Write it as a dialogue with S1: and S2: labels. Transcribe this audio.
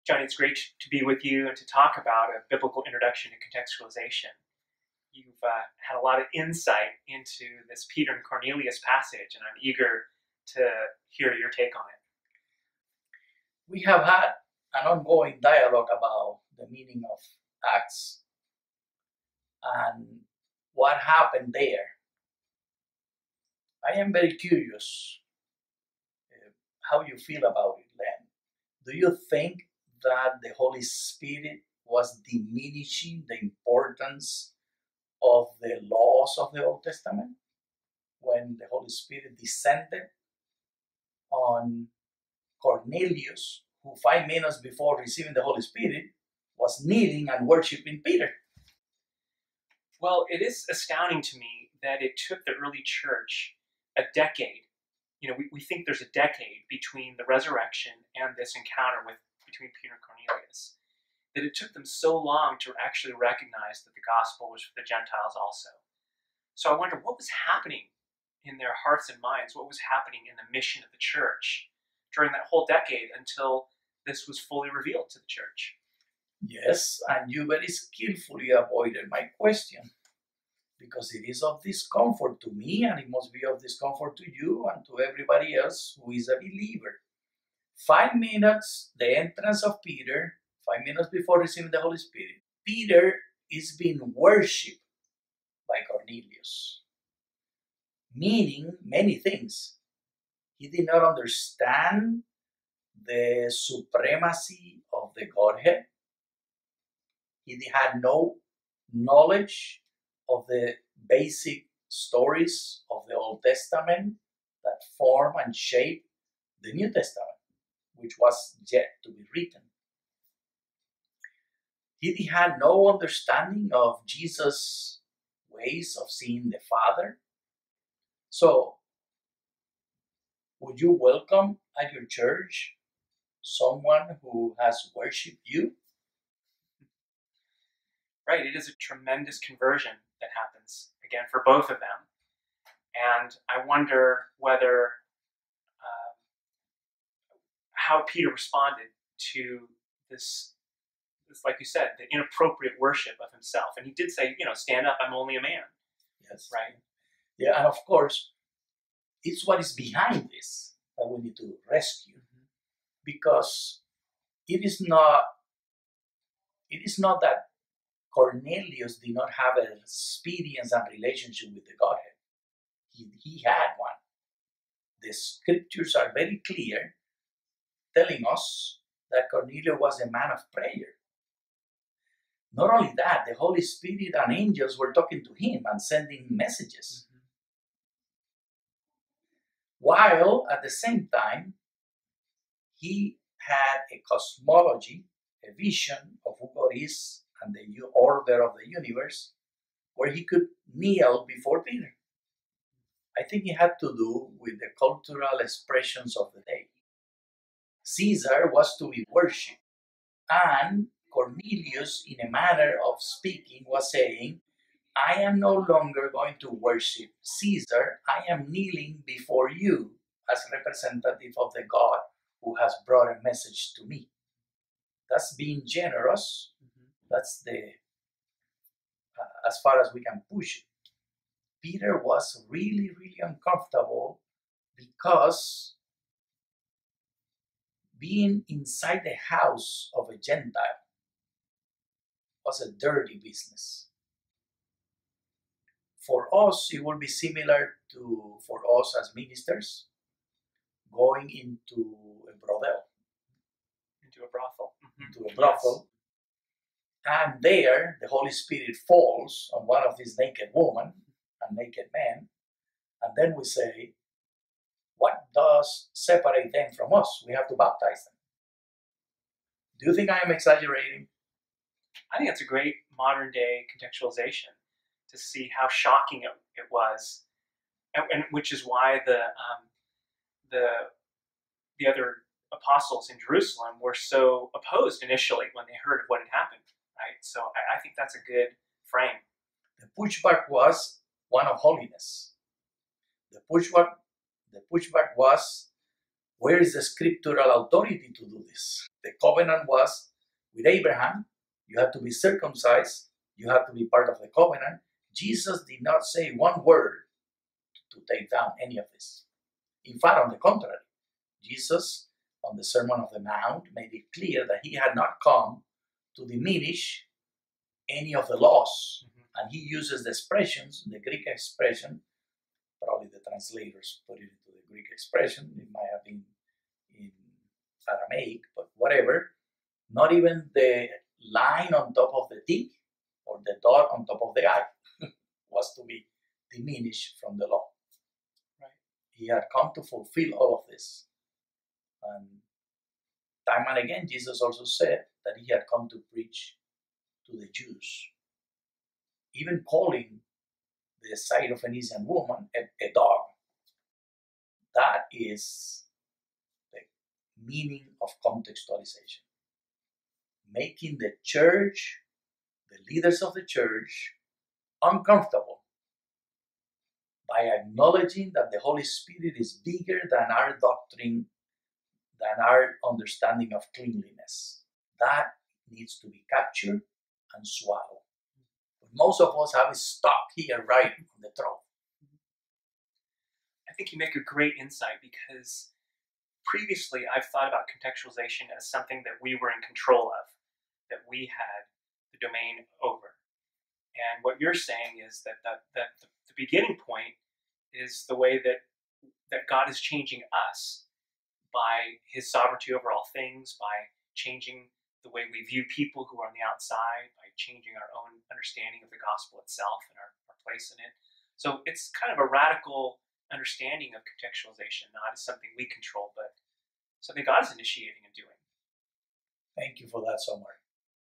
S1: Johnny, it's great to be with you and to talk about a biblical introduction to contextualization. You've had a lot of insight into this Peter and Cornelius passage, and I'm eager to hear your take on it.
S2: We have had an ongoing dialogue about the meaning of Acts and what happened there. I am very curious how you feel about it, Len. Do you think that the Holy Spirit was diminishing the importance of the laws of the Old Testament when the Holy Spirit descended on Cornelius, who 5 minutes before receiving the Holy Spirit was kneeling and worshiping Peter?
S1: Well, it is astounding to me that it took the early church a decade. We think there's a decade between the resurrection and this encounter between Peter and Cornelius, that it took them so long to actually recognize that the gospel was for the Gentiles also. So I wonder what was happening in their hearts and minds, what was happening in the mission of the church during that whole decade until this was fully revealed to the church.
S2: Yes, and you very skillfully avoided my question, because it is of discomfort to me, and it must be of discomfort to you and to everybody else who is a believer. 5 minutes, the entrance of Peter, 5 minutes before receiving the Holy Spirit, Peter is being worshipped by Cornelius, meaning many things. He did not understand the supremacy of the Godhead. He had no knowledge of the basic stories of the Old Testament that form and shape the New Testament, which was yet to be written. He had no understanding of Jesus' ways of seeing the Father. So, would you welcome at your church someone who has worshipped you?
S1: Right, it is a tremendous conversion that happens, again, for both of them. And I wonder whether, how Peter responded to this, like you said, the inappropriate worship of himself. And he did say, stand up, I'm only a man.
S2: Yes.
S1: Right?
S2: Yeah, and of course, it's what is behind this that we need to rescue. Mm-hmm. Because it is not that Cornelius did not have an experience and relationship with the Godhead. He had one. The scriptures are very clear, telling us that Cornelius was a man of prayer. Not only that, the Holy Spirit and angels were talking to him and sending messages. Mm-hmm. While at the same time, he had a cosmology, a vision of who God is and the order of the universe, where he could kneel before Peter. I think it had to do with the cultural expressions of the day. Caesar was to be worshipped, and Cornelius, in a manner of speaking, was saying, I am no longer going to worship Caesar, I am kneeling before you as representative of the God who has brought a message to me. That's being generous. Mm-hmm. That's as far as we can push it. Peter was really, really uncomfortable because being inside the house of a Gentile was a dirty business. For us, it will be similar to, for us as ministers, going into a brothel.
S1: Into a brothel.
S2: Into a brothel. Yes. And there, the Holy Spirit falls on one of these naked women and naked men. And then we say, what does separate them from us? We have to baptize them. Do you think I am exaggerating?
S1: I think it's a great modern day contextualization to see how shocking it was, and which is why the other apostles in Jerusalem were so opposed initially when they heard of what had happened. Right, so I think that's a good frame.
S2: The pushback was one of holiness. The pushback was, where is the scriptural authority to do this? The covenant was with Abraham. You had to be circumcised. You had to be part of the covenant. Jesus did not say one word to take down any of this. In fact, on the contrary, Jesus, on the Sermon on the Mount, made it clear that he had not come to diminish any of the laws. And he uses the expressions, the Greek expression, probably the translators put it into the Greek expression, it might have been in Aramaic, but whatever, not even the line on top of the T or the dot on top of the I was to be diminished from the law.
S1: Right.
S2: He had come to fulfill all of this. And time and again, Jesus also said that he had come to preach to the Jews, even calling the Syrophoenician woman a dog. That is the meaning of contextualization. Making the church, the leaders of the church, uncomfortable by acknowledging that the Holy Spirit is bigger than our doctrine, than our understanding of cleanliness. That needs to be captured and swallowed. But most of us have it stuck here right on the throat.
S1: I think you make a great insight, because previously I've thought about contextualization as something that we were in control of, that we had the domain over. And what you're saying is that the beginning point is the way that God is changing us by his sovereignty over all things, by changing the way we view people who are on the outside, by changing our own understanding of the gospel itself and our place in it. So it's kind of a radical understanding of contextualization, not as something we control, but something God is initiating and doing.
S2: Thank you for that, Somar.